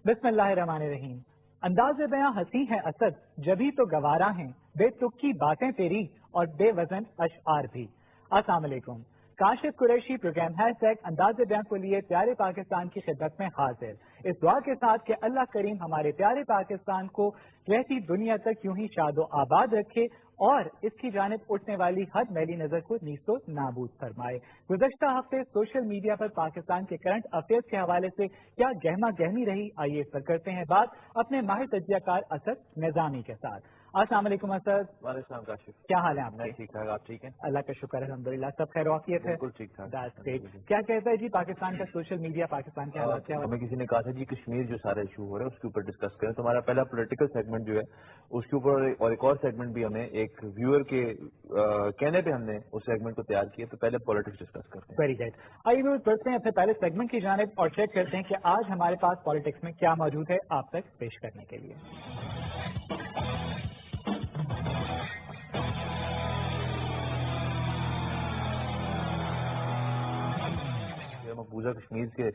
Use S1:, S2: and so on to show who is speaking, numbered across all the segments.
S1: بسم اللہ الرحمن الرحیم. انداز بیاں ہنسی ہے اسد جبھی تو گوارا ہیں بے تک کی باتیں تیری اور بے وزن اشعار بھی. السلام علیکم. کاشف قریشی پروگرام انداز بیاں کو لیے پیارے پاکستان کی خدمت میں حاضر. اس دعا کے ساتھ کہ اللہ کریم ہمارے پیارے پاکستان کو رہتی دنیا تک یوں ہی شاد و آباد رکھے اور اس کی جانب اٹھنے والی ہر میلی نظر کو نیست و نابود فرمائے. گزشتہ ہفتے سوشل میڈیا پر پاکستان کے کرنٹ افیئرز کے حوالے سے کیا گہما گہمی رہی، آئیے اس پر کرتے ہیں بات اپنے ماہر تجزیہ کار اسد نظامی کے ساتھ. السلام علیکم اسد.
S2: وعلیکم السلام کاشف.
S1: کیا حال ہے آپ کے؟
S2: ٹھیک ٹھاک. آپ ٹھیک ہیں؟
S1: اللہ کا شکر الحمدللہ. سب خیر و عافیت ہے؟
S2: بالکل ٹھیک ٹھاک.
S1: کیا کہتا ہے جی پاکستان کا سوشل میڈیا پاکستان کے حالات کیا؟
S2: ہمیں کسی نے کہا تھا جی کشمیر جو سارے ایشو ہو رہے ہیں اس کے اوپر ڈسکس کریں، تو ہمارا پہلا پولیٹیکل سیگمنٹ جو ہے اس کے اوپر اور ایک اور سیگمنٹ بھی ہمیں ایک ویور کے کہنے پہ ہم نے اس سیگمنٹ کو تیار کیا. تو پہلے پالیٹکس ڈسکس کرتے ہیں.
S1: Very good. آئیے ویورز بڑھتے ہیں اپنے پہلے سیگمنٹ کی جانب اور چیک کرتے ہیں کہ آج ہمارے پاس پالیٹکس میں کیا موجود ہے آپ تک پیش کرنے کے لیے.
S2: مقبوضہ کشمیر کے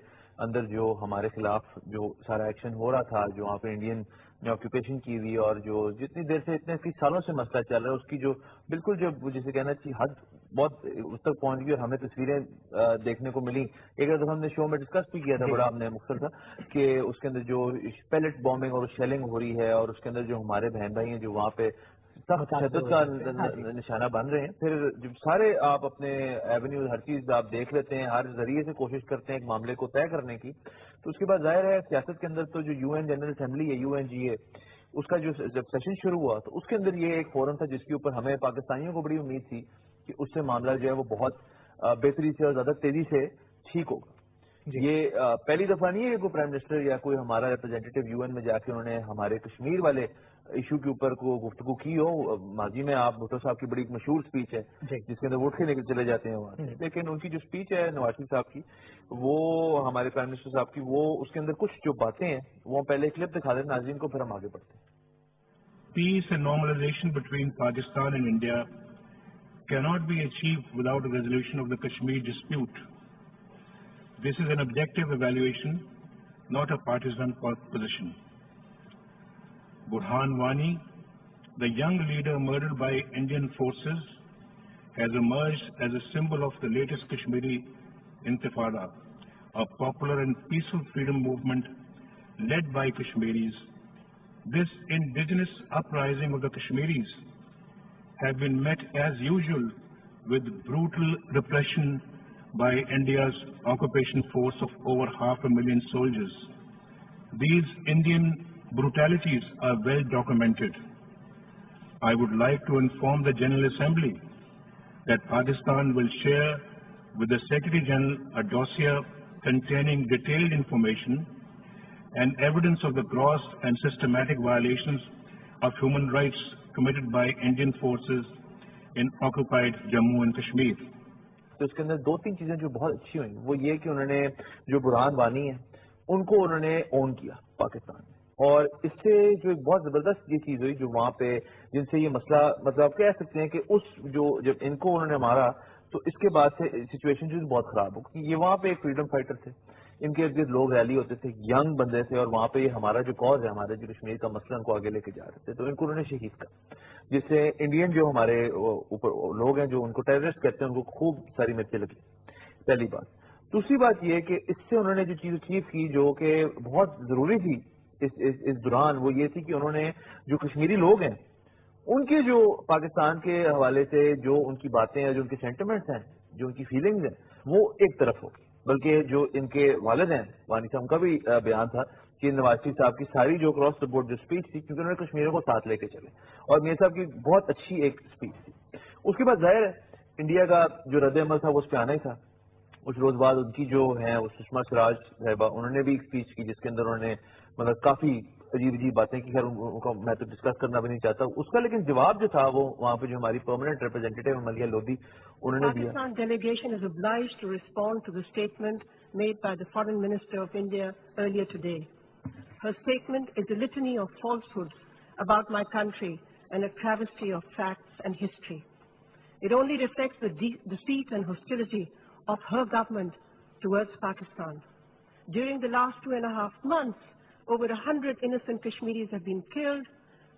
S2: اندر جو ہمارے خلاف جو سارا ایکشن ہو رہا تھا، جو وہاں پہ انڈین نے آکوپیشن کی ہوئی اور جو جتنی دیر سے اتنے کئی سالوں سے مسئلہ چل رہا ہے اس کی جو بالکل جو جسے کہنا چاہیے حد بہت اس تک پہنچ گئی اور ہمیں تصویریں دیکھنے کو ملی. ایک دفعہ ہم نے شو میں ڈسکس بھی کیا تھا، بڑا ہم نے مختصر تھا کہ اس کے اندر جو پیلٹ بامبنگ اور شیلنگ ہو رہی ہے اور اس کے اندر جو ہمارے بہن بھائی ہیں جو وہاں پہ سخت تشدد کا نشانہ بن رہے ہیں. پھر جب سارے آپ اپنے ایونیوز ہر چیز آپ دیکھ لیتے ہیں، ہر ذریعے سے کوشش کرتے ہیں ایک معاملے کو طے کرنے کی، تو اس کے بعد ظاہر ہے سیاست کے اندر تو جو یو این جنرل اسمبلی ہے UNGA اس کا جو جب سیشن شروع ہوا تو اس کے اندر یہ ایک فورم تھا جس کے اوپر ہمیں پاکستانیوں کو بڑی امید تھی کہ اس سے معاملہ جو ہے وہ بہت بہتری سے اور زیادہ تیزی سے ٹھیک ہوگا. یہ پہلی دفعہ نہیں ہے کہ کوئی پرائم منسٹر یا کوئی ہمارا ریپرزینٹیٹو UN میں جا کے انہوں نے ہمارے کشمیر والے ایشو کے اوپر کو گفتگو کی ہو. ماضی میں آپ بھٹو صاحب کی بڑی مشہور سپیچ ہے جس کے اندر وہ اٹھ کے نکل چلے جاتے ہیں وہاں سے، لیکن ان کی جو سپیچ ہے نواز شریف صاحب کی، وہ ہمارے پرائم منسٹر صاحب کی، وہ اس کے اندر کچھ جو باتیں ہیں وہ پہلے کلپ دکھا دیں ناظرین کو، پھر ہم آگے بڑھتے ہیں.
S3: Peace and normalization between Pakistan and India cannot be achieved without a resolution of the Kashmir dispute. This is an objective evaluation, not a partisan position. Burhan Wani, the young leader murdered by Indian forces, has emerged as a symbol of the latest Kashmiri Intifada, a popular and peaceful freedom movement led by Kashmiris. This indigenous uprising of the Kashmiris has been met as usual with brutal repression by India's occupation force of over 500,000 soldiers. These Indian brutalities are well documented. I would like to inform the General Assembly that Pakistan will share with the Secretary General a dossier containing detailed information and evidence of the gross and systematic violations of human rights committed by Indian forces in occupied Jammu and Kashmir.
S2: تو اس کے اندر دو تین چیزیں جو بہت اچھی ہوئیں وہ یہ کہ انہوں نے جو برہان وانی ہیں ان کو انہوں نے اون کیا پاکستان میں، اور اس سے جو ایک بہت زبردست یہ چیز ہوئی جو وہاں پہ جن سے یہ مسئلہ مطلب آپ کہہ سکتے ہیں کہ اس جو جب ان کو انہوں نے مارا تو اس کے بعد سے سچویشن جو بہت خراب ہو گئی. یہ وہاں پہ ایک فریڈم فائٹر تھے، ان کے ارد گرد لوگ ریلی ہوتے تھے، ینگ بندے تھے، اور وہاں پہ یہ ہمارا جو کاز ہے ہمارے جو کشمیر کا مسئلہ ان کو آگے لے کے جا رہے تھے، تو ان کو انہوں نے شہید کر، جس سے انڈین جو ہمارے اوپر لوگ ہیں جو ان کو ٹیررسٹ کہتے ہیں ان کو خوب ساری مرچیں لگی. پہلی بات. دوسری بات یہ کہ اس سے انہوں نے جو چیز اچیو کی جو کہ بہت ضروری تھی اس دوران، وہ یہ تھی کہ انہوں نے جو کشمیری لوگ ہیں ان کے جو پاکستان کے حوالے سے جو ان کی باتیں ہیں، جو ان کے سینٹیمنٹس ہیں، جو ان کی فیلنگز ہیں، وہ ایک طرف ہوگی. بلکہ جو ان کے والد ہیں وانی صاحب کا بھی بیان تھا کہ نواز شریف صاحب کی ساری جو کراس دا بورڈ جو اسپیچ تھی، کیونکہ انہوں نے کشمیریوں کو ساتھ لے کے چلے، اور میاں صاحب کی بہت اچھی ایک اسپیچ تھی. اس کے بعد ظاہر ہے انڈیا کا جو رد عمل تھا وہ اس پہ آنا ہی تھا. کچھ روز بعد ان کی جو ہیں وہ سشما سوراج صاحبہ انہوں نے بھی ایک اسپیچ کی جس کے اندر انہوں نے مطلب کافی عجیب باتیں کی. خیر ان کو میں تو ڈسکس کرنا بھی نہیں چاہتا اس کا، لیکن جواب جو تھا وہ وہاں پہ جو ہماری پرماننٹ ریپرزینٹیٹو ملیہ لودھی انہوں نے دیا.
S4: Pakistan delegation is obliged to respond to the statement made by the Foreign Minister of India earlier today. Her statement is a litany of falsehoods about my country and a travesty of facts and history. It only reflects the deceit and hostility of her government towards Pakistan. During the last 2.5 months, over 100 innocent Kashmiris have been killed,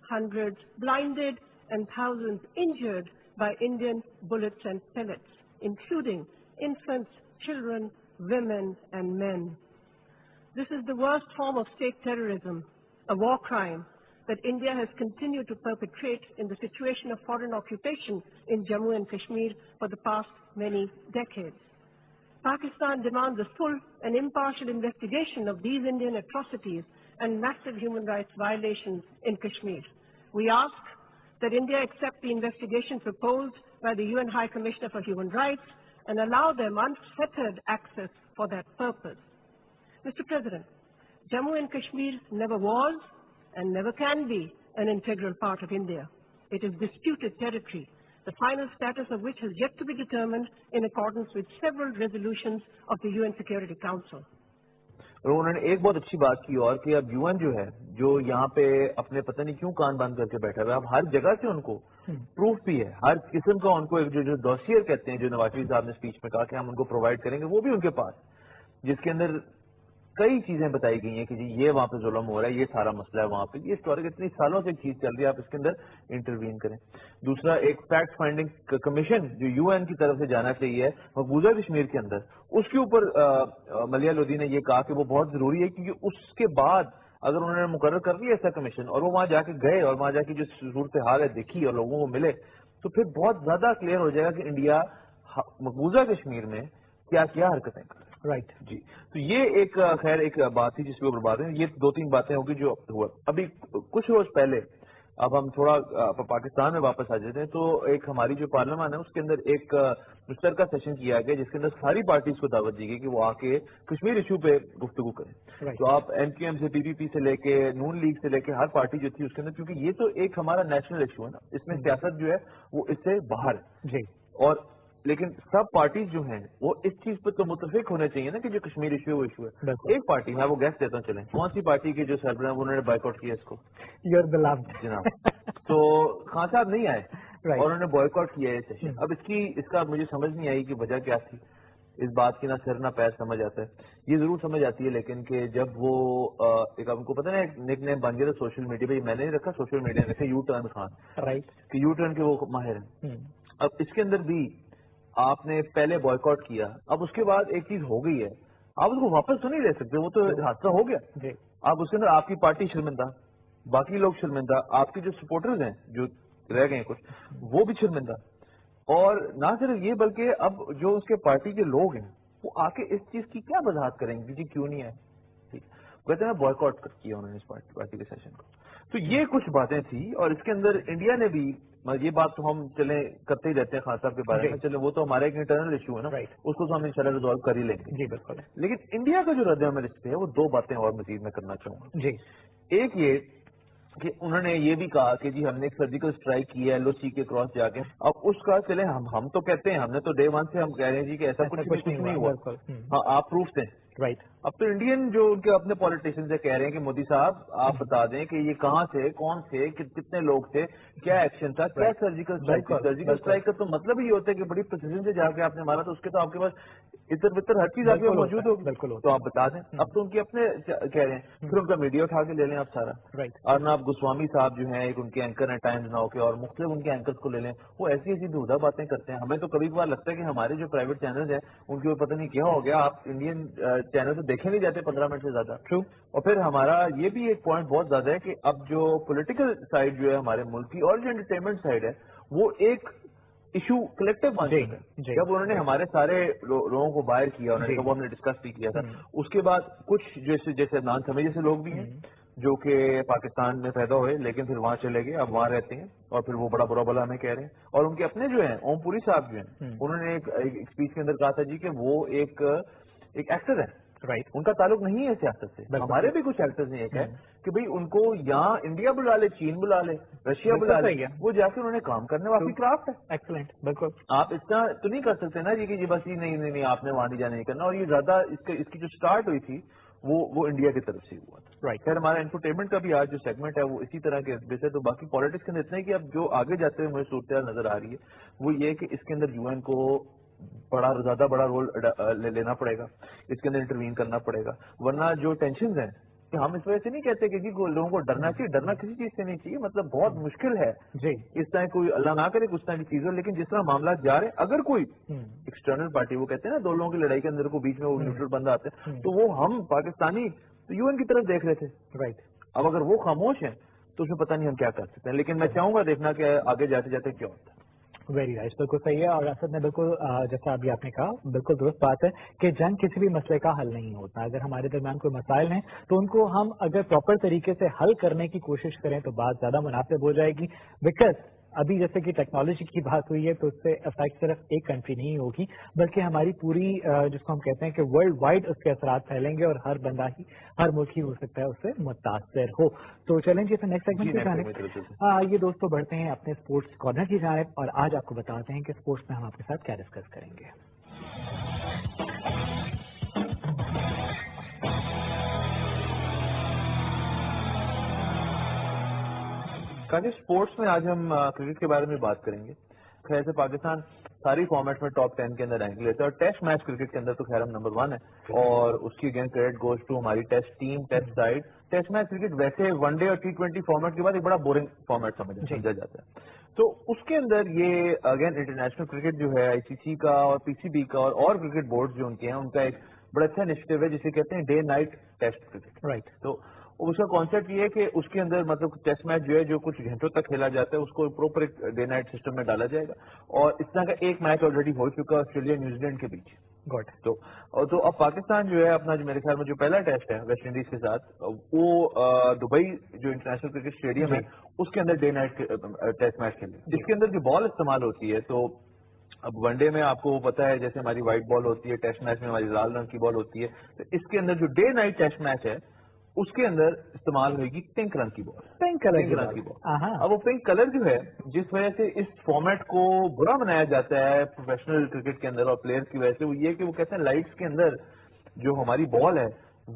S4: hundreds blinded, and thousands injured by Indian bullets and pellets, including infants, children, women, and men. This is the worst form of state terrorism, a war crime that India has continued to perpetrate in the situation of foreign occupation in Jammu and Kashmir for the past many decades. Pakistan demands a full and impartial investigation of these Indian atrocities and massive human rights violations in Kashmir. We ask that India accept the investigation proposed by the UN High Commissioner for Human Rights and allow them unfettered access for that purpose. Mr. President, Jammu and Kashmir never was and never can be an integral part of India. It is disputed territory, the final status of which has yet to be determined in accordance with several resolutions of the UN Security Council.
S2: اور انہوں نے ایک بہت اچھی بات کی اور کہ اب UN جو ہے جو یہاں پہ اپنے پتہ نہیں کیوں کان بند کر کے بیٹھا ہوا ہے، اب ہر جگہ سے ان کو پروف بھی ہے، ہر قسم کا ان کو ایک جو دوسیئر کہتے ہیں جو نواز شریف صاحب نے اسپیچ میں کہا کہ ہم ان کو پرووائڈ کریں گے، وہ بھی ان کے پاس، جس کے اندر کئی چیزیں بتائی گئی ہیں کہ جی یہ وہاں پہ ظلم ہو رہا ہے، یہ سارا مسئلہ ہے وہاں پہ، یہ ہسٹورک اتنی سالوں سے ایک چیز چل رہی ہے، آپ اس کے اندر انٹروین کریں۔ دوسرا ایک فیکٹ فائنڈنگ کمیشن جو UN کی طرف سے جانا چاہیے مقبوضہ کشمیر کے اندر، اس کے اوپر ملیہ لودھی نے یہ کہا کہ وہ بہت ضروری ہے، کیونکہ اس کے بعد اگر انہوں نے مقرر کر لیا ایسا کمیشن اور وہ وہاں جا کے گئے اور وہاں جا کے جو صورتحال ہے دیکھی اور لوگوں کو ملے، تو پھر بہت زیادہ کلیئر ہو جائے گا کہ انڈیا مقبوضہ کشمیر میں کیا کیا حرکتیں کر
S1: رائٹ
S2: جی۔ تو یہ ایک خیر ایک بات تھی جس کے اوپر بات ہے، یہ دو تین باتیں ہوگی جو ہوا ابھی کچھ روز پہلے۔ اب ہم تھوڑا پاکستان میں واپس آ جاتے ہیں تو ایک ہماری جو پارلیمان ہے اس کے اندر ایک مشترکہ سیشن کیا گیا جس کے اندر ساری پارٹیز کو دعوت دی گئی کہ وہ آ کے کشمیر ایشو پہ گفتگو کریں۔ تو آپ MQM سے PPP سے لے کے نون لیگ سے لے کے ہر پارٹی جو تھی اس کے اندر، کیونکہ یہ تو ایک ہمارا نیشنل ایشو ہے نا، اس میں سیاست جو ہے وہ اس سے باہر ہے
S1: جی،
S2: اور لیکن سب پارٹیز جو ہیں وہ اس چیز پہ تو متفق ہونے چاہیے نا کہ جو کشمیر ایشو ہے وہ ایشو ہے۔ ایک پارٹی میں وہ گیس دیتا ہوں، چلیں کون سی پارٹی کے جو سربراہ انہوں نے بائیک آؤٹ کیا اس کو؟
S1: یور بلوڈ
S2: جناب تو خان صاحب نہیں آئے اور انہوں نے بائیک آؤٹ کیا یہ سیشن۔ اب اس کا مجھے سمجھ نہیں آئی کہ وجہ کیا تھی، اس بات کی نہ سر نہ پیر سمجھ آتا ہے، یہ ضرور سمجھ آتی ہے لیکن کہ جب وہ ایک آپ کو پتہ نا ایک نک نیم بن گیا تھا سوشل میڈیا پہ، میں نے رکھا سوشل میڈیا میں رکھا یو ٹرن خان،
S1: رائٹ
S2: کہ یو ٹرن کے وہ ماہر ہیں۔ اب اس کے اندر بھی آپ نے پہلے بائیک آؤٹ کیا، اب اس کے بعد ایک چیز ہو گئی ہے، آپ اس کو واپس تو نہیں لے سکتے، وہ تو حادثہ ہو گیا۔ آپ اس کے اندر آپ کی پارٹی شرمندہ، باقی لوگ شرمندہ، آپ کے جو سپورٹرز ہیں جو رہ گئے ہیں کچھ وہ بھی شرمندہ، اور نہ صرف یہ بلکہ اب جو اس کے پارٹی کے لوگ ہیں وہ آ کے اس چیز کی کیا وضاحت کریں گے جی کیوں نہیں آئے؟ ٹھیک کہتے ہیں بائیک آؤٹ کیا انہوں نے اس پارٹی کے سیشن کو۔ تو یہ کچھ باتیں تھیں اور اس کے اندر انڈیا نے بھی یہ بات تو ہم چلیں کرتے ہی رہتے ہیں خان صاحب کے بارے میں، چلیں وہ تو ہمارا ایک انٹرنل ایشو ہے نا، اس کو تو ہم انشاءاللہ ریزالو کر ہی لیں گے۔
S1: جی بالکل،
S2: لیکن انڈیا کا جو رد عمل اس پہ ہے وہ دو باتیں اور مزید میں کرنا چاہوں گا۔
S1: جی،
S2: ایک یہ کہ انہوں نے یہ بھی کہا کہ جی ہم نے ایک سرجیکل اسٹرائک کی ہے LOC کے کراس جا کے، اب اس کا چلیں ہم تو کہتے ہیں، ہم نے تو ڈے 1 سے ہم کہہ رہے ہیں جی کہ ایسا کچھ نہیں ہوا، ہاں آپ پروف دیں۔
S1: رائٹ،
S2: اب تو انڈین جو ان کے اپنے پالیٹیشین سے کہہ رہے ہیں کہ مودی صاحب آپ بتا دیں کہ یہ کہاں سے، کون تھے، کتنے لوگ تھے، کیا ایکشن تھا، کیا سرجیکل اسٹرائک تھی۔ سرجیکل اسٹرائک کا تو مطلب ہی ہوتا ہے کہ بڑی پریسیژن سے جا کے آپ نے مارا، تو اس کے تو آپ کے پاس اتر بتر ہر چیز آپ کے موجود ہوگی، تو آپ بتا دیں۔ اب تو ان کے اپنے کہہ رہے ہیں، پھر ان کا میڈیا اٹھا کے لے لیں آپ سارا، اور نہ آپ گوسوامی صاحب جو ہیں ایک ان کے اینکر ہیں ٹائمز ناؤ کے، اور مختلف ان کے اینکرز کو لے لیں، وہ ایسی ایسی بےہودہ باتیں کرتے ہیں۔ ہمیں تو کبھی کبھار لگتا ہے کہ ہمارے جو پرائیویٹ چینلز ہیں ان کے اوپر پتہ نہیں کیا ہو گیا، آپ انڈین چینل تو دیکھے نہیں جاتے 15 منٹ سے زیادہ۔ اور پھر ہمارا یہ بھی ایک پوائنٹ بہت زیادہ ہے کہ اب جو پولیٹیکل سائڈ جو ہے ہمارے ملک کی اور جو انٹرٹینمنٹ سائڈ ہے وہ ایک ایشو کلیکٹو بن چکا ہے۔ جب انہوں نے ہمارے سارے لوگوں کو باہر کیا، انہوں نے کہا وہ ہم نے ڈسکس بھی کیا تھا، اس کے بعد کچھ جیسے نان سمے جیسے لوگ بھی ہیں جو کہ پاکستان میں پیدا ہوئے لیکن پھر وہاں چلے گئے، اب وہاں رہتے ہیں اور پھر وہ بڑا برا بلا ہمیں کہہ رہے ہیں، اور ان کے اپنے جو ہیں اوم پوری صاحب جو ہیں انہوں نے ایک اسپیچ کے اندر کہا تھا جی کہ وہ ایک ایکٹر ہے، رائٹ، ان کا تعلق نہیں ہے سیاست سے۔ ہمارے بھی کچھ ایکٹرز نے ایک ہے کہ بھئی ان کو یہاں انڈیا بلا لے، چین بلا لے، رشیا بلا لے، وہ جا کے انہوں نے کام کرنے والی کرافٹ ہے۔ ایکسلنٹ، بالکل، آپ اتنا تو نہیں کر سکتے نا جی کہ بس یہ نہیں آپ نے وہاں نہیں جانا نہیں کرنا، اور یہ زیادہ اس کی جو سٹارٹ ہوئی تھی وہ انڈیا کی طرف سے ہوا تھا۔ رائٹ، خیر ہمارا انفرٹینمنٹ کا بھی آج جو سیگمنٹ ہے وہ اسی طرح کے بیس ہے، تو باقی پالیٹکس کے اندر اتنا ہے کہ اب جو آگے جاتے ہوئے مجھے صورتحال نظر آ رہی ہے وہ یہ کہ اس کے اندر UN کو زیادہ بڑا رول لینا پڑے گا، اس کے اندر انٹروین کرنا پڑے گا، ورنہ جو ٹینشنز ہیں کہ ہم اس وجہ سے نہیں کہتے کہ لوگوں کو ڈرنا چاہیے، ڈرنا کسی چیز سے نہیں چاہیے، مطلب بہت مشکل ہے
S1: جی
S2: اس طرح کوئی اللہ نہ کرے کچھ طرح کی چیز ہو، لیکن جس طرح معاملات جا رہے ہیں اگر کوئی ایکسٹرنل پارٹی، وہ کہتے ہیں نا دو لوگوں کی لڑائی کے اندر کو بیچ میں وہ نیوٹرل بندہ آتے ہیں، تو وہ ہم پاکستانی تو UN کی طرف دیکھ رہے تھے،
S1: رائٹ.
S2: اب اگر وہ خاموش ہیں تو اس میں پتہ نہیں ہم کیا کر سکتے ہیں، لیکن میں چاہوں گا دیکھنا کہ آگے جاتے جاتے کیا ہوتا ہے.
S1: ویری رائٹ، بالکل صحیح ہے. اور اسد نے بالکل جیسا ابھی آپ نے کہا بالکل درست بات ہے کہ جنگ کسی بھی مسئلے کا حل نہیں ہوتا. اگر ہمارے درمیان کوئی مسائل ہیں تو ان کو ہم اگر پراپر طریقے سے حل کرنے کی کوشش کریں تو بات زیادہ مناسب ہو جائے گی. بیکاز ابھی جیسے کہ ٹیکنالوجی کی بات ہوئی ہے تو اس سے افیکٹ صرف ایک کنٹری نہیں ہوگی بلکہ ہماری پوری جس کو ہم کہتے ہیں کہ ورلڈ وائڈ اس کے اثرات پھیلیں گے اور ہر بندہ ہی ہر ملک ہی ہو سکتا ہے اس سے متاثر ہو. تو چلیں جی نیکسٹ سیگمنٹ کی جانب یہ دوستوں بڑھتے ہیں اپنے اسپورٹس کارنر کی جانب اور آج آپ کو بتاتے ہیں کہ اسپورٹس میں ہم آپ کے ساتھ کیا ڈسکس کریں گے.
S2: کافی اسپورٹس میں آج ہم کرکٹ کے بارے میں بات کریں گے. خیر سے پاکستان ساری فارمیٹ میں ٹاپ 10 کے اندر رینک لیتا ہے اور ٹیسٹ میچ کرکٹ کے اندر تو خیر ہم نمبر 1 ہے اور اس کی اگین کریڈٹ گوز ٹو ہماری test team test side. Test match cricket ویسے ون ڈے اور T20 فارمیٹ کے بعد ایک بڑا بورنگ فارمیٹ سمجھا جاتا ہے. تو اس کے اندر یہ اگین انٹرنیشنل کرکٹ جو ہے ICC کا اور PCB کا اور کرکٹ بورڈ جو ان کے ہیں ان کا ایک بڑا اچھا انیشیٹو ہے جسے کہتے ہیں day night test cricket.
S1: Right.
S2: تو اس کا کانسیپٹ یہ ہے کہ اس کے اندر مطلب ٹیسٹ میچ جو ہے جو کچھ گھنٹوں تک کھیلا جاتا ہے اس کو پراپر ایک ڈے نائٹ سسٹم میں ڈالا جائے گا اور اس طرح کا ایک میچ آلریڈی ہو چکا ہے آسٹریلیا نیوزی لینڈ کے بیچ.
S1: گڈ.
S2: تو اب پاکستان جو ہے اپنا جو میرے خیال میں جو پہلا ٹیسٹ ہے ویسٹ انڈیز کے ساتھ وہ دبئی جو انٹرنیشنل کرکٹ اسٹیڈیم ہے اس کے another day night test match کھیلے جس کے اندر جو بال استعمال ہوتی ہے. تو اب ون ڈے میں آپ کو پتا ہے جیسے ہماری وائٹ بال ہوتی ہے، ٹیسٹ میچ میں ہماری لال رنگ کی بال ہوتی ہے، تو اس کے اندر جو ڈے نائٹ ٹیسٹ میچ ہے اس کے اندر استعمال ہوئے گی پنک رنگ کی بال.
S1: پنک رنگ
S2: کی بال. اب وہ پنک کلر جو ہے جس وجہ سے اس فارمیٹ کو برا بنایا جاتا ہے پروفیشنل کرکٹ کے اندر اور پلیئر کی وجہ سے وہ یہ کہ وہ کہتے ہیں لائٹس کے اندر جو ہماری بال ہے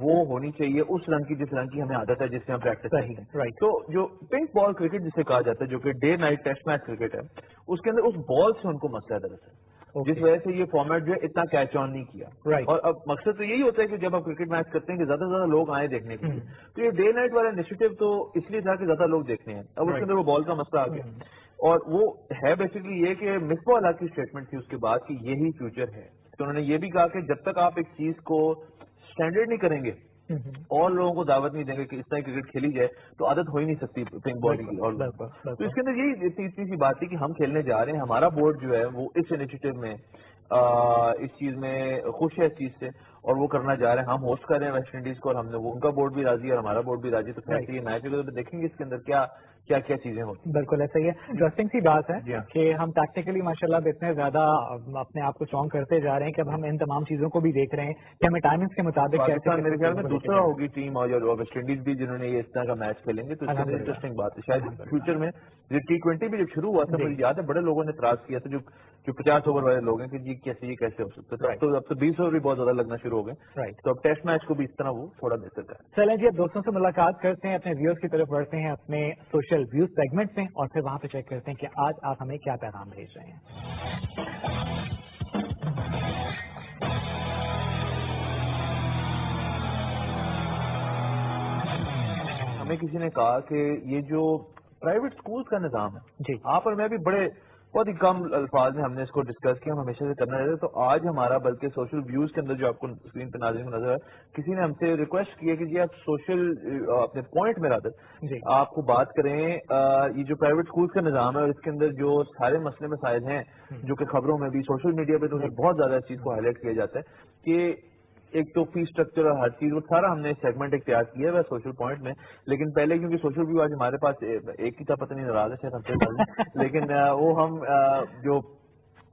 S2: وہ ہونی چاہیے اس رنگ کی جس رنگ کی ہمیں عادت ہے جس سے ہم پریکٹس کرتے ہیں. تو جو پنک بال کرکٹ جسے کہا جاتا ہے جو کہ day night test match cricket ہے اس کے اندر اس بال سے ان کو مسئلہ ہے دراصل جس وجہ سے یہ فارمیٹ جو ہے اتنا کیچ آن نہیں کیا. اور اب مقصد تو یہی ہوتا ہے کہ جب آپ کرکٹ میچ کرتے ہیں کہ زیادہ سے زیادہ لوگ آئیں دیکھنے کے لیے. تو یہ ڈے نائٹ والا انیشیٹو تو اس لیے تھا کہ زیادہ لوگ دیکھنے ہیں. اب اس کے اندر وہ بال کا مسئلہ آ گیا اور وہ ہے بیسکلی یہ کہ مصباح الحق کی اسٹیٹمنٹ تھی اس کے بعد کہ یہی فیوچر ہے. تو انہوں نے یہ بھی کہا کہ جب تک آپ ایک چیز کو اسٹینڈرڈ نہیں کریں گے اور لوگوں کو دعوت نہیں دیں گے کہ اس طرح کرکٹ کھیلی جائے تو عادت ہو ہی نہیں سکتی پنک بال کی. اور تو اس کے اندر یہی اتنی سی بات تھی کہ ہم کھیلنے جا رہے ہیں. ہمارا بورڈ جو ہے وہ اس انیشیٹو میں اس چیز میں خوش ہے اس چیز سے اور وہ کرنا جا رہے ہیں. ہم ہوسٹ کر رہے ہیں ویسٹ انڈیز کو اور ہم نے وہ ان کا بورڈ بھی راضی ہے اور ہمارا بورڈ بھی راضی. تو خیر یہ میچ دیکھیں گے اس کے اندر کیا کیا چیزیں ہوتی ہیں.
S1: بالکل ایسا ہی ہے. انٹرسٹنگ سی بات ہے کہ ہم ٹیکٹیکلی ماشاء اللہ اتنے زیادہ اپنے آپ کو چونک کرتے جا رہے ہیں کہ اب ہم ان تمام چیزوں کو بھی دیکھ رہے ہیں کہ ہمیں ٹائمنگس کے مطابق
S2: پاکستان میرے خیال میں دوسرا ہوگی ٹیم اور ویسٹ انڈیز بھی جنہوں نے یہ اس طرح کا میچ کھیلیں گے. تو انٹرسٹنگ بات ہے. شاید فیوچر میں یہ T20 بھی جب شروع ہوا تھا مجھے یاد ہے بڑے لوگوں نے اعتراض کیا تھا جو 50 اوور والے لوگ ہیں کہ یہ کیسے ہو سکتا ہے. اب تو 20 اوور بھی بہت زیادہ لگنا شروع ہو گئے. تو اب ٹیسٹ میچ کو بھی اس طرح وہ تھوڑا بہتر کریں.
S1: چلیں جی اب دوستوں سے ملاقات کرتے ہیں اپنے ویوز کی طرف بڑھتے ہیں اپنے سوشل ویوز سیگمنٹ میں اور پھر وہاں پہ چیک کرتے ہیں کہ آج آپ ہمیں کیا پیغام بھیج رہے ہیں.
S2: ہمیں کسی نے کہا کہ یہ جو پرائیویٹ اسکولز کا نظام ہے
S1: جی
S2: آپ اور میں بھی بڑے بہت ہی کم الفاظ میں ہم نے اس کو ڈسکس کیا. ہم ہمیشہ سے کرنا رہتے. تو آج ہمارا بلکہ سوشل ویوز کے اندر جو آپ کو اسکرین پہ ناظرین کو نظر ہے کسی نے ہم سے ریکویسٹ کی ہے کہ جی آپ سوشل اپنے پوائنٹ میں رہتے آپ کو بات کریں یہ جو پرائیویٹ اسکولز کا نظام ہے اور اس کے اندر جو سارے مسئلے مسائل ہیں جو کہ خبروں میں بھی سوشل میڈیا پہ تو بہت زیادہ اس چیز کو ہائی لائٹ کیا جاتا ہے کہ ایک تو فی اسٹرکچر اور ہر چیز وہ سارا ہم نے سیگمنٹ اختیار کیا ہے سوشل پوائنٹ میں. لیکن پہلے کیونکہ سوشل ویو آج ہمارے پاس ایک ہی تھا پتہ نہیں ناراض ہے شاید ہم سے لیکن وہ ہم جو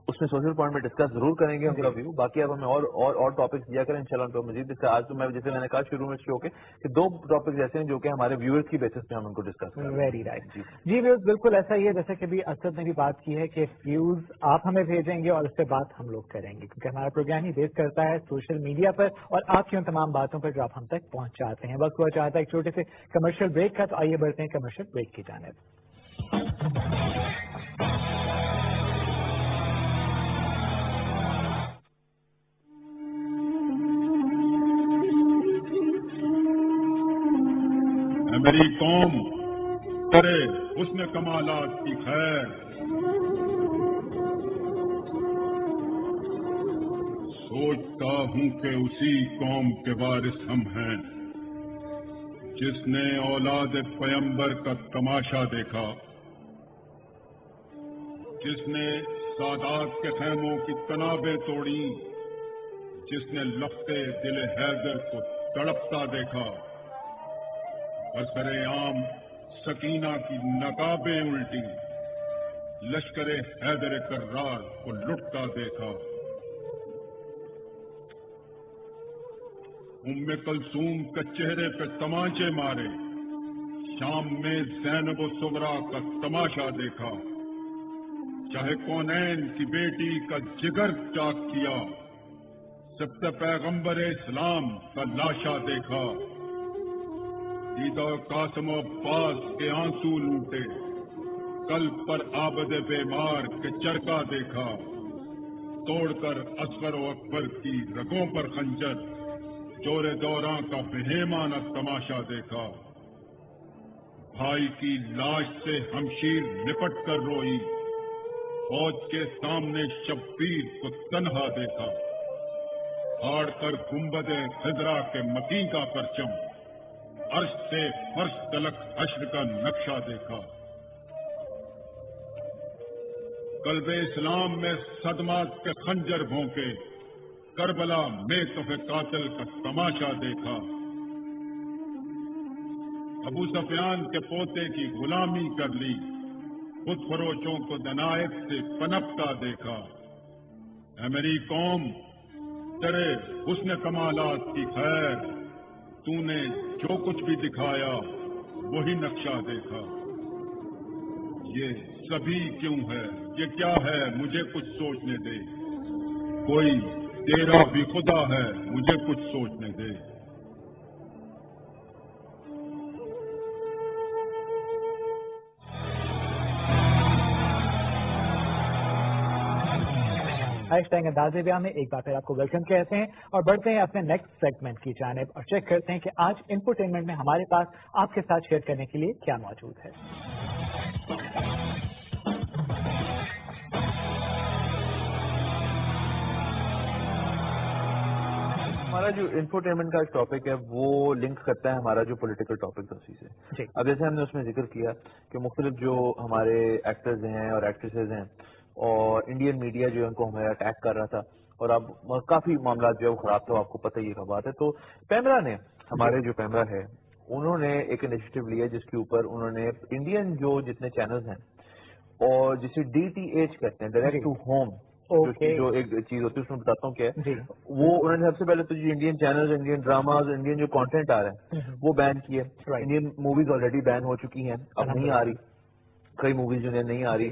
S2: اس میں سوشل پوائنٹ میں ڈسکس ضرور کریں گے ان کا ویو. باقی اب ہمیں اور ٹاپکس دیا کریں انشاءاللہ ان کو مزید ڈسکس. آج تو میں جیسے میں نے کہا شروع میں شو کے کہ 2 ٹاپکس ایسے ہیں جو کہ ہمارے ویورز کی بیسس پہ ہم ان کو ڈسکس کریں.
S1: Very right. جی ویوز بالکل ایسا ہی ہے جیسے کہ بھی اسد نے بھی بات کی ہے کہ ویوز آپ ہمیں بھیجیں گے اور اس پہ بات ہم لوگ کریں گے کیونکہ ہمارا پروگرام ہی بیس کرتا ہے سوشل میڈیا پر اور آپ کی ان تمام باتوں پر جو آپ ہم تک پہنچاتے ہیں. بس ہوا چاہتا ہے ایک چھوٹے سے کمرشل بریک کا. تو آئیے بڑھتے ہیں کمرشل بریک کی جانب.
S5: میری قوم کرے حسن کمالات کی خیر، سوچتا ہوں کہ اسی قوم کے وارث ہم ہیں جس نے اولاد پیمبر کا تماشا دیکھا، جس نے سادات کے خیموں کی تنابیں توڑی، جس نے لختے دل حیدر کو تڑپتا دیکھا، برسر عام سکینہ کی نقابیں الٹی، لشکر حیدر کرار کو لٹتا دیکھا، ام کلثوم کے چہرے پہ تمانچے مارے، شام میں زینب و سغرا کا تماشا دیکھا، چاہے کونین کی بیٹی کا جگر چاک کیا، سب سے پیغمبر اسلام کا لاشا دیکھا، دیدہ قاسم و عباس کے آنسو لوٹے، قلب پر عابد بیمار کے چرکا دیکھا، توڑ کر اصغر و اکبر کی رگوں پر خنجر، جور دوراں کا بہیمانہ تماشا دیکھا، بھائی کی لاش سے ہمشیر لپٹ کر روئی، فوج کے سامنے شبیر کو تنہا دیکھا، ہاڑ کر گنبد خضرا کے مکین کا پرچم، عرش سے فرش تلک حشر کا نقشہ دیکھا، قلب اسلام میں صدمات کے خنجر بھونکے، کربلا میں تحفے قاتل کا تماشا دیکھا، ابو سفیان کے پوتے کی غلامی کر لی، خود فروشوں کو دنائت سے پنپتا دیکھا، اے میری قوم تیرے حسن کمالات کی خیر، تو نے جو کچھ بھی دکھایا وہی نقشہ دیکھا، یہ سبھی کیوں ہے، یہ کیا ہے مجھے کچھ سوچنے دے، کوئی تیرا بھی خدا ہے مجھے کچھ سوچنے دے۔
S1: ہیشٹیگ انداز بیان میں ایک بار پھر آپ کو ویلکم کہتے ہیں اور بڑھتے ہیں اپنے نیکسٹ سیگمنٹ کی جانب اور چیک کرتے ہیں کہ آج انفوٹینمنٹ میں ہمارے پاس آپ کے ساتھ شیئر کرنے کے لیے کیا موجود ہے۔
S2: ہمارا جو انفوٹینمنٹ کا ٹاپک ہے وہ لنک کرتا ہے ہمارا جو پولیٹیکل ٹاپک اسی سے۔ اب جیسے ہم نے اس میں ذکر کیا کہ مختلف جو ہمارے ایکٹرز ہیں اور ایکٹریسز ہیں اور انڈین میڈیا جو ہے ان کو ہمیں اٹیک کر رہا تھا اور اب کافی معاملات جو ہے وہ خراب تھا، آپ کو پتہ ہی کا بات ہے۔ تو پیمرا نے، ہمارے جو پیمرا ہے، انہوں نے ایک انیشیٹو لیا جس کے اوپر انہوں نے انڈین جو جتنے چینلز ہیں اور جسے DTH کہتے ہیں، ڈائریکٹ ٹو ہوم، جو ایک چیز ہوتی ہے اس میں بتاتا ہوں کیا ہے، وہ انہوں نے سب سے پہلے تو جو Indian channels, Indian dramas, Indian جو کانٹینٹ آ رہے ہیں وہ بین کیے۔ انڈین موویز آلریڈی بین ہو چکی ہیں، اب نہیں آ رہی، کئی موویز جو نہیں آ رہی،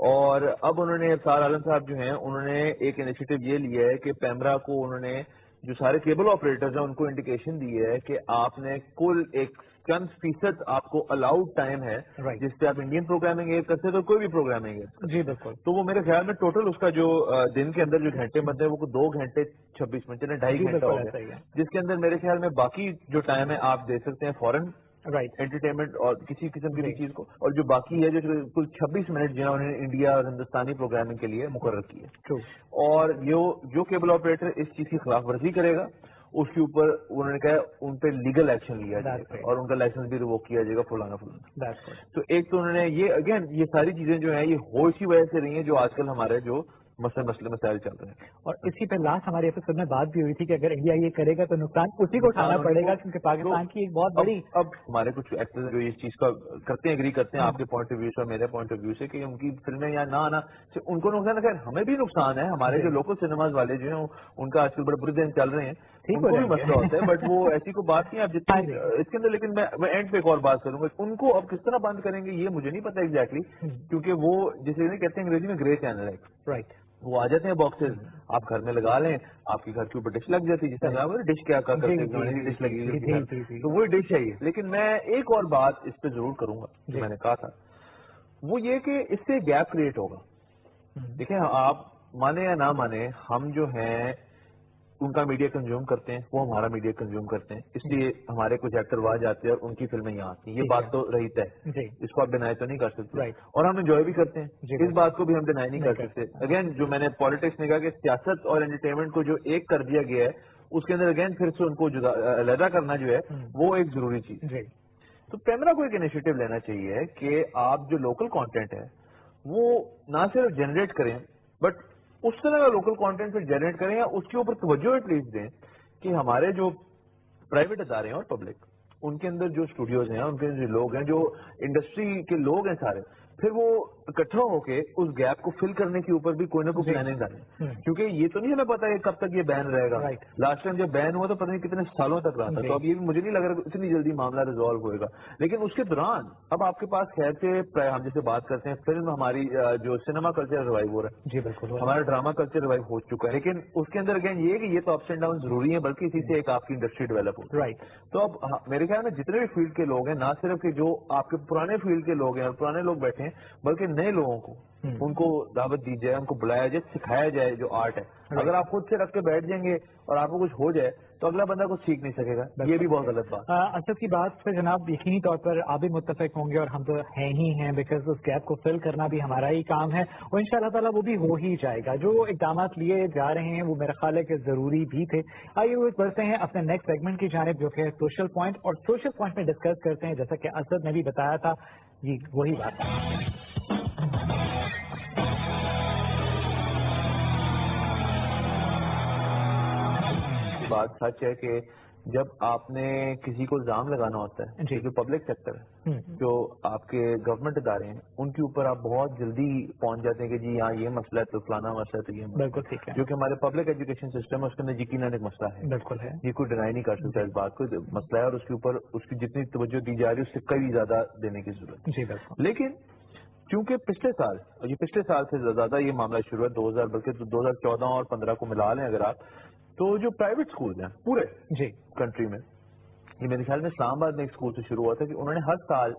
S2: اور اب انہوں نے افطار عالم صاحب جو ہیں انہوں نے ایک انیشیٹو یہ لیا ہے کہ پیمرا کو انہوں نے جو سارے کیبل آپریٹرز ہیں ان کو انڈیکیشن دی ہے کہ آپ نے کل ایک چند فیصد آپ کو الاؤڈ ٹائم ہے جس پہ آپ انڈین پروگرامنگ ایئر کرتے تو کوئی بھی پروگرامنگ ایئر۔
S1: جی بالکل۔
S2: تو وہ میرے خیال میں ٹوٹل اس کا جو دن کے اندر جو گھنٹے بنتے ہیں وہ 2 گھنٹے 26 منٹ، یعنی 2.5 گھنٹہ ہو گیا، جس کے اندر میرے خیال میں باقی جو ٹائم ہے آپ دے سکتے ہیں فورن انٹرٹینمنٹ اور کسی قسم کی چیز کو، اور جو باقی ہے جو کل 26 منٹ جنہوں نے انڈیا اور ہندوستانی پروگرامنگ کے لیے مقرر کی ہے، اور جو کیبل آپریٹر اس چیز کی خلاف ورزی کرے گا اس کے اوپر انہوں نے کہا ان پہ لیگل ایکشن لیا جائے گا اور ان کا لائسنس بھی ریووک کیا جائے گا، فلانا فلانا۔ تو ایک تو انہوں نے یہ اگین یہ ساری چیزیں جو ہیں یہ ہو اسی وجہ سے رہی ہیں جو آج کل ہمارے جو مسائل چل رہے ہیں، اور
S1: اسی پہ لاسٹ ہماری ایپیسوڈ میں بات بھی ہوئی تھی کہ اگر انڈیا یہ کرے گا تو نقصان اسی کو اٹھانا پڑے گا، کیونکہ پاکستان کی ایک بہت بڑی
S2: اب ہمارے کچھ ایکٹرز جو اس چیز کا کرتے ہیں، ایگری کرتے ہیں آپ کے پوائنٹ آف ویو سے اور میرے پوائنٹ آف ویو سے کہ ان کی فلمیں یا نہ آنا سے ان کو نقصان ہے، ہمیں بھی نقصان ہے، ہمارے جو لوکل سنیماز والے جو ہیں ان کا آج کل بڑے برے دن چل رہے ہیں، ان کو بھی مسئلہ ہوتا ہے، بٹ وہ ایسی کوئی بات نہیں ہے اب جتنی اس کے اندر۔ لیکن میں اینڈ پہ ایک اور بات کروں گا، ان کو اب کس طرح بند کریں گے یہ مجھے نہیں پتا ایگزیکٹلی، کیونکہ وہ جسے کہتے ہیں انگریزی میں گرے چینل ہے، رائٹ، وہ آ جاتے ہیں باکسز، آپ گھر میں لگا لیں، آپ کے گھر کے اوپر ڈش لگ جاتی ہے، جس طرح ڈش کیا کرتے ہیں ڈش لگی ہوئی، تو وہی ڈش ہے یہ۔ لیکن میں ایک اور بات اس پہ ضرور کروں گا جو میں نے کہا تھا، وہ یہ کہ اس سے گیپ کریٹ ہوگا۔ دیکھیں آپ مانے یا نہ مانے، ہم جو ہیں ان کا میڈیا کنزیوم کرتے ہیں، وہ ہمارا میڈیا کنزیوم کرتے ہیں، اس لیے ہمارے کچھ ایکٹر وہاں جاتے ہیں اور ان کی فلمیں یہاں آتی ہیں. یہ بات تو رہی ہے، اس کو آپ ڈینائی تو نہیں کر سکتے، اور ہم انجوائے بھی کرتے ہیں، اس بات کو بھی ہم ڈینائی نہیں کر سکتے. اگین جو میں نے پالیٹکس نے کہا کہ سیاست اور انٹرٹینمنٹ کو جو ایک کر دیا گیا ہے، اس کے اندر اگین پھر سے ان کو علیحدہ کرنا جو ہے وہ ایک ضروری چیز ہے. تو پیمرا کو ایک انیشیٹو لینا چاہیے کہ آپ جو لوکل کانٹینٹ ہے وہ نہ صرف جنریٹ کریں، بٹ اس طرح کا لوکل کانٹینٹ پھر جنریٹ کریں یا اس کے اوپر توجہ ایٹ لیسٹ دیں کہ ہمارے جو پرائیویٹ ادارے ہیں اور پبلک، ان کے اندر جو اسٹوڈیوز ہیں، ان کے جو لوگ ہیں، جو انڈسٹری کے لوگ ہیں سارے، پھر وہ اکٹھا ہو کے اس گیپ کو فل کرنے کے اوپر بھی کوئی نہ کوئی پلاننگ کریں. کیونکہ یہ تو نہیں ہمیں پتا کہ کب تک یہ بین رہے گا. لاسٹ ٹائم جب بین ہوا تو پتہ نہیں کتنے سالوں تک رہا تھا. تو اب یہ بھی مجھے نہیں لگ رہا کہ اتنی جلدی معاملہ ریزالو ہوئے گا. لیکن اس کے دوران اب آپ کے پاس خیر سے ہم جیسے بات کرتے ہیں فلم، ہماری جو سنیما کلچر ریوائو ہو رہا ہے،
S1: جی بالکل،
S2: ہمارا ڈراما کلچر ریوائو ہو چکا ہے. لیکن اس کے اندر اگین یہ کہ یہ تو اپس اینڈ ڈاؤن ضروری ہے، بلکہ اسی سے ایک آپ کی انڈسٹری ڈیولپ ہو. تو اب میرے خیال میں جتنے بھی فیلڈ کے لوگ ہیں، نہ صرف کہ جو آپ کے پرانے فیلڈ کے لوگ ہیں اور پرانے لوگ بیٹھے ہیں، بلکہ نئے لوگوں کو ان کو دعوت دی جائے، ان کو بلایا جائے، سکھایا جائے جو آرٹ ہے. اگر آپ خود سے رکھ کے بیٹھ جائیں گے اور آپ کو کچھ ہو جائے تو اگلا بندہ کچھ سیکھ نہیں سکے گا. یہ بھی بہت غلط بات.
S1: اسد کی بات سے جناب یقینی طور پر آپ بھی متفق ہوں گے اور ہم تو ہیں ہی ہیں، بیکاز اس گیپ کو فل کرنا بھی ہمارا ہی کام ہے، اور ان شاء اللہ تعالیٰ وہ بھی ہو ہی جائے گا. جو اقدامات لیے جا رہے ہیں وہ میرا خیال ہے کہ ضروری بھی تھے. آئیے وہ بڑھتے ہیں اپنے نیکسٹ سیگمنٹ کی جانب، جو کہ سوشل پوائنٹ، اور سوشل پوائنٹ میں ڈسکس کرتے ہیں جیسا کہ اسد نے بھی بتایا تھا. جی وہی بات ہے.
S2: بات سچ ہے کہ جب آپ نے کسی کو الزام لگانا ہوتا ہے، جو پبلک سیکٹر ہے، جو آپ کے گورنمنٹ ادارے ہیں، ان کے اوپر آپ بہت جلدی پہنچ جاتے ہیں کہ جی یہاں یہ مسئلہ ہے تو فلانا مسئلہ ہے تو یہ
S1: بالکل ٹھیک ہے،
S2: جو کہ ہمارے پبلک ایجوکیشن سسٹم ہے اس کے اندر یقیناً ایک مسئلہ ہے.
S1: بالکل ہے،
S2: یہ کوئی ڈینائی نہیں کر سکتا اس بات کو، مسئلہ ہے اور اس کے اوپر اس کی جتنی توجہ دی جا رہی ہے اس سے کئی زیادہ دینے کی ضرورت ہے.
S1: جی بالکل.
S2: لیکن چونکہ پچھلے سال، اور یہ پچھلے سال سے زیادہ یہ معاملہ شروع ہے 2000 بلکہ 2014 اور 15 کو ملا لیں اگر آپ، تو جو پرائیویٹ اسکول ہیں پورے کنٹری میں، یہ میرے خیال میں اسلام آباد میں ایک اسکول سے شروع ہوا تھا کہ انہوں نے ہر سال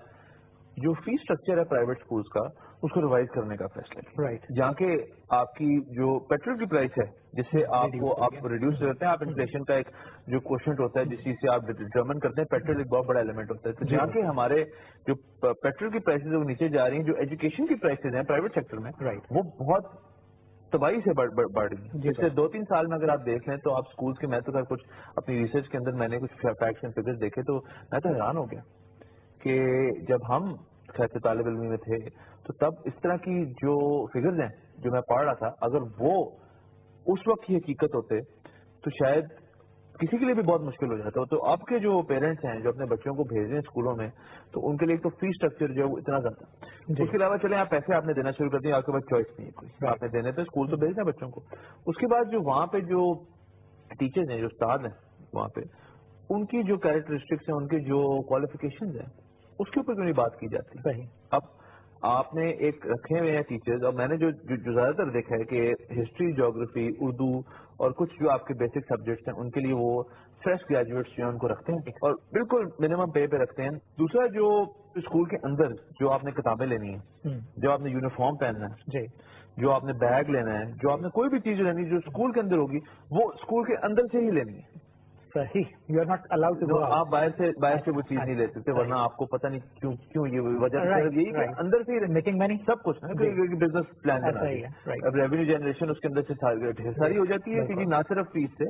S2: جو فی اسٹرکچر ہے پرائیویٹ اسکولس کا اس کو ریوائز کرنے کا فیصلہ کیا. جہاں کے آپ کی جو پیٹرول کی پرائس ہے جس سے آپ ریڈیوس کرتے ہیں، آپ انفلیشن کا ایک جو کوشنٹ ہوتا ہے جس چیز سے آپ ڈٹرمن کرتے ہیں، پیٹرول ایک بہت بڑا ایلیمنٹ ہوتا ہے. تو جہاں کے ہمارے جو پیٹرول کی پرائسز وہ نیچے جا رہی ہیں، جو ایجوکیشن کی پرائسز ہیں پرائیویٹ سیکٹر میں وہ بہت تباہی سے بڑھ رہی ہیں. پچھلے 2-3 سال میں اگر آپ دیکھ لیں تو آپ اسکولس کے، میں تو کچھ اپنی ریسرچ کے اندر میں نے کچھ فیکٹس اینڈ فگرز دیکھے تو میں تو حیران ہو گیا کہ جب ہم خیر طالب علمی میں تھے تو تب اس طرح کی جو فگرز ہیں جو میں پڑھ رہا تھا، اگر وہ اس وقت کی حقیقت ہوتے تو شاید کسی کے لیے بھی بہت مشکل ہو جاتا. تو آپ کے جو پیرنٹس ہیں جو اپنے بچوں کو بھیج رہے ہیں اسکولوں میں، تو ان کے لیے ایک تو فی اسٹرکچر جو ہے وہ اتنا زیادہ. اس کے علاوہ چلیں آپ پیسے آپ نے دینا شروع کر دیں، آپ کے پاس چوائس نہیں ہے کوئی، آپ نے دینے تو اسکول تو بھیجنا بچوں کو. اس کے بعد جو وہاں پہ جو ٹیچرز ہیں، جو استاد ہیں وہاں پہ، ان کی جو کیریکٹرسٹکس ہیں، ان کے جو کوالیفیکیشنز ہیں، اس کے اوپر کیوں نہیں بات کی جاتی.
S1: صحیح.
S2: اب آپ نے ایک رکھے ہوئے ہیں ٹیچرز، اور میں نے جو زیادہ تر دیکھا ہے کہ ہسٹری، جیوگرافی، اردو اور کچھ جو آپ کے بیسک سبجیکٹس ہیں ان کے لیے وہ فریش گریجویٹس جو ہیں ان کو رکھتے ہیں اور بالکل منیمم پے پہ رکھتے ہیں. دوسرا جو اسکول کے اندر جو آپ نے کتابیں لینی ہیں، جو آپ نے یونیفارم پہننا ہے، جو آپ نے بیگ لینا ہے، جو آپ نے کوئی بھی چیز لینی ہے جو اسکول کے اندر ہوگی وہ اسکول کے اندر سے ہی لینی ہے.
S1: صحیح. You are not allowed to go.
S2: آپ باہر سے وہ چیز نہیں لے سکتے، ورنہ آپ کو پتہ نہیں کیوں یہ وجہ یہی کہ اندر سے ہی میکنگ منی سب کچھ بزنس پلان بنا ہے. اب ریونیو جنریشن اس کے اندر سے ساری ہو جاتی ہے کہ جی نہ صرف فیس سے،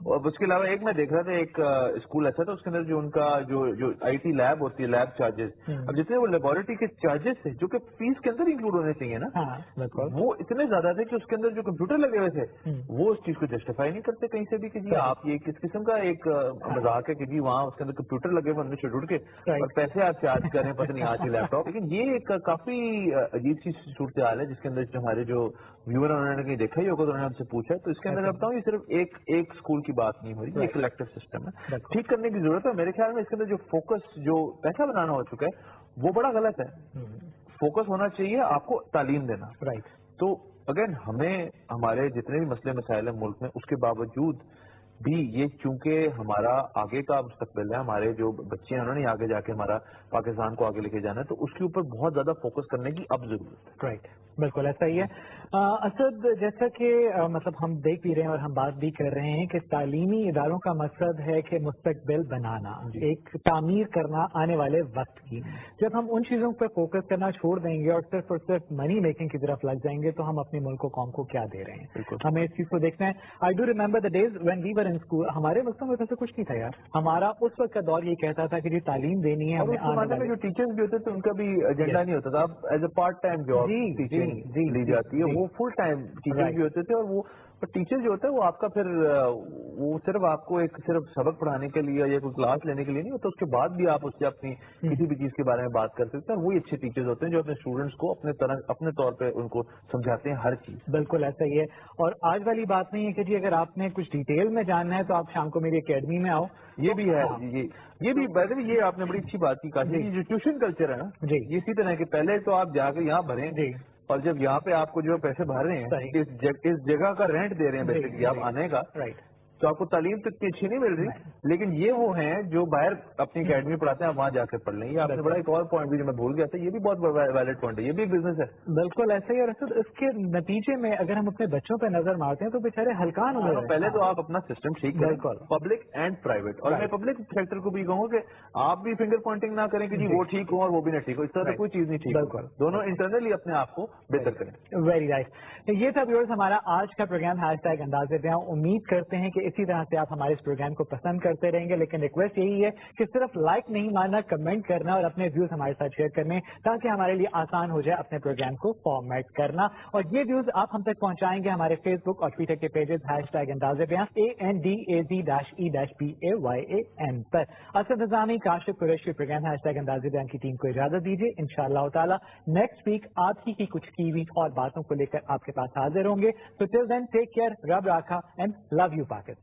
S2: اور اس کے علاوہ ایک میں دیکھ رہا تھا ایک اسکول ایسا تھا اس کے اندر جو ان کا جو آئی ٹی لیب ہوتی ہے، لیب چارجز، اب جتنے وہ لیبورٹری کے چارجز تھے جو کہ فیس کے اندر انکلوڈ ہونے چاہیے نا، وہ اتنے زیادہ تھے کہ اس کے اندر جو کمپیوٹر لگے ہوئے تھے وہ اس چیز کو جسٹیفائی نہیں کرتے کہیں سے بھی کہ جی آپ یہ کس قسم کا ایک مذاق ہے کہ جی وہاں اس کے اندر کمپیوٹر لگے ہوئے اندر شیڈول کے اور پیسے آپ چارج کر رہے ہیں پتہ نہیں آج کے لیپ ٹاپ. لیکن یہ ایک کافی عجیب سی صورتحال ہے جس کے اندر جو ہمارے جو ویور انہوں نے کہیں دیکھا ہی ہوگا تو انہوں نے ہم سے پوچھا. تو اس کے اندر بتاؤں یہ صرف ایک اسکول کی بات نہیں ہو رہی، یہ کلیکٹو سسٹم ہے، ٹھیک کرنے کی ضرورت ہے. میرے خیال میں اس کے اندر جو فوکس جو پیسہ بنانا ہو چکا ہے وہ بڑا غلط ہے. فوکس ہونا چاہیے آپ کو تعلیم دینا. تو اگین ہمیں ہمارے جتنے بھی مسئلے مسائل ہیں ملک میں، اس کے باوجود بھی یہ چونکہ ہمارا آگے کا مستقبل ہے, ہمارے جو بچے ہیں انہوں نے آگے جا کے ہمارا پاکستان کو آگے لے کے جانا ہے, تو اس کے اوپر بہت زیادہ فوکس کرنے کی اب ضرورت ہے.
S1: رائٹ, بالکل ایسا ہی ہے. اسد, جیسا کہ مطلب ہم دیکھ بھی رہے ہیں اور ہم بات بھی کر رہے ہیں کہ تعلیمی اداروں کا مقصد ہے کہ مستقبل بنانا, ایک تعمیر کرنا آنے والے وقت کی. جب ہم ان چیزوں پر فوکس کرنا چھوڑ دیں گے اور صرف منی میکنگ کی طرف لگ جائیں گے تو ہم اپنے ملک و قوم کو کیا دے رہے ہیں. ہمیں اس چیز کو دیکھنا ہے. I do remember the days when we were in school. ہمارے وقتوں میں ایسا کچھ نہیں تھا یار. ہمارا اس وقت کا دور یہ کہتا تھا کہ جو تعلیم دینی ہے,
S2: اور اس زمانے میں جو ٹیچرز بھی ہوتے تھے ان کا بھی ایجنڈا نہیں ہوتا تھا. اب as a part time job teaching لی جاتی ہے, وہ فل ٹائم ٹیچر بھی ہوتے تھے. اور وہ ٹیچر جو ہوتا ہے وہ آپ کا پھر وہ صرف آپ کو ایک صرف سبق پڑھانے کے لیے یا کوئی کلاس لینے کے لیے نہیں ہوتا, اس کے بعد بھی آپ اس سے اپنی کسی بھی چیز کے بارے میں بات کر سکتے ہیں. اور وہی اچھے ٹیچرز ہوتے ہیں جو اپنے اسٹوڈنٹس کو اپنے طور پہ ان کو سمجھاتے ہیں ہر چیز.
S1: بالکل ایسا ہی ہے. اور آج والی بات نہیں ہے کہ جی اگر آپ نے کچھ ڈیٹیل میں جاننا ہے تو آپ شام کو میری اکیڈمی میں آؤ.
S2: یہ بھی ہے, یہ بھی یہ آپ نے بڑی اچھی بات کی کاشی. جو ٹیوشن کلچر ہے نا, یہ اسی طرح کہ پہلے تو آپ جا کے یہاں بھریں, اور جب یہاں پہ آپ کو جو پیسے بھر رہے ہیں اس جگہ کا رینٹ دے رہے ہیں بیسیکلی آپ آنے کا, تو آپ کو تعلیم تو اتنی اچھی نہیں مل رہی. لیکن یہ وہ ہیں جو باہر اپنی اکیڈمی پڑھاتے ہیں, آپ وہاں جا کے پڑھ لیں. یہ آپ نے بڑا ایک اور پوائنٹ بھی جو میں بھول گیا تھا, یہ بھی بہت بڑا ویلڈ پوائنٹ ہے. یہ بھی ایک بزنس ہے.
S1: بالکل ایسا ہی ہے. اس کے نتیجے میں اگر ہم اپنے بچوں پہ نظر مارتے ہیں تو بےچارے ہلکان ہو.
S2: پہلے تو آپ اپنا سسٹم ٹھیک کریں, پبلک اینڈ پرائیویٹ. اور میں پبلک سیکٹر کو بھی کہوں کہ آپ بھی فنگر پوائنٹنگ نہ کریں کہ جی وہ ٹھیک ہو اور وہ بھی نہ ٹھیک ہو. اس طرح سے کوئی چیز نہیں ٹھیک. بالکل, دونوں انٹرنلی اپنے آپ کو بہتر کریں.
S1: Very right. یہ تھا ویورز ہمارا آج کا پروگرام #انداز بیاں. امید کرتے ہیں کہ اسی طرح سے آپ ہمارے اس پروگرام کو پسند کرتے رہیں گے. لیکن ریکویسٹ یہی ہے کہ صرف لائک نہیں مارنا, کمنٹ کرنا اور اپنے ویوز ہمارے ساتھ شیئر کرنے, تاکہ ہمارے لیے آسان ہو جائے اپنے پروگرام کو فارمیٹ کرنا. اور یہ ویوز آپ ہم تک پہنچائیں گے ہمارے فیس بک اور ٹویٹر کے پیجز #انداز بیاں ANDAZ-EBAYAN پر. اسد نظامی, کاشف قریشی, پروگرام #انداز بیاں کی ٹیم کو اجازت دیجیے. انشاءاللہ تعالی نیکسٹ ویک آپ ہی کی کچھ کی ہوئی اور باتوں کو لے کر آپ کے پاس حاضر ہوں گے. تو ٹل دین ٹیک کیئر, رب راکھا اینڈ لو یو پاکستان.